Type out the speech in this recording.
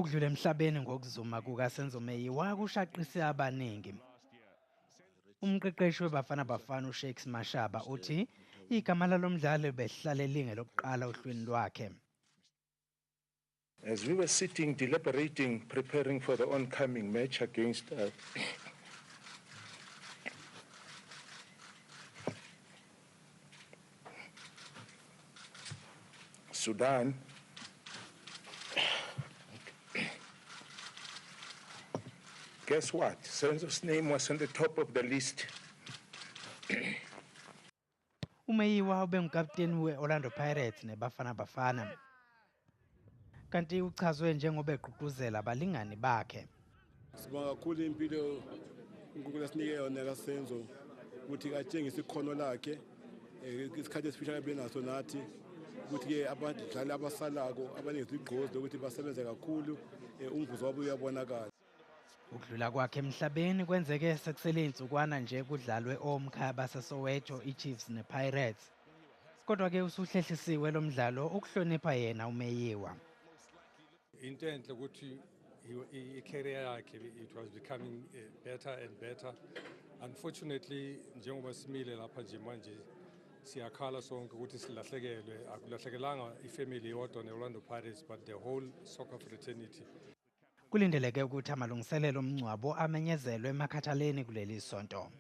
Ukudlula emhlabeni ngokuzuma kuka-Senzo Meyiwa kushaqise abaningi. Umqeqeshi weBafana uShakes Mashaba uthi igama lomdlalo behlale linge lokuqala ohlwini lwakhe. As we were sitting, deliberating, preparing for the oncoming match against Sudan, guess what? Senzo's name was on the top of the list. Meyiwa ubengukapteni we-Orlando Pirates ne-Bafana. Kanti uchazwe njengoba egqugquzela abalingani bakhe. Sibonga kakhulu impilo uNkulunkulu asinike yona kaSenzo ukuthi katshengise ikhono lakhe isikhathi esifishane benaso nathi ukuthi ke abadlali abasalako abaningi igqozi ukuthi basebenze kakhulu umvuzo wabo uyabonakala. Ukudlula kwakhe emhlabeni kwenzeke sekusele insukwana nje kudlalwe oMkha baseSoweto iChiefs nePirates. Kodwa ke usuhlehlisiwe lo mdlalo ukuhlonipha yena uMeyiwa. Into enhle ukuthi i-career yakhe it was becoming better and better. Unfortunately njengoba simile lapha nje manje siyakhala sonke ukuthi silahlekelwe akulahlekelanga ifamily yodwa neOrlando Pirates but the whole soccer fraternity. Kulindeleke ukuthi amalungiselelo omngcwabo amenyezelwe emakhathaleni kuleli sonto.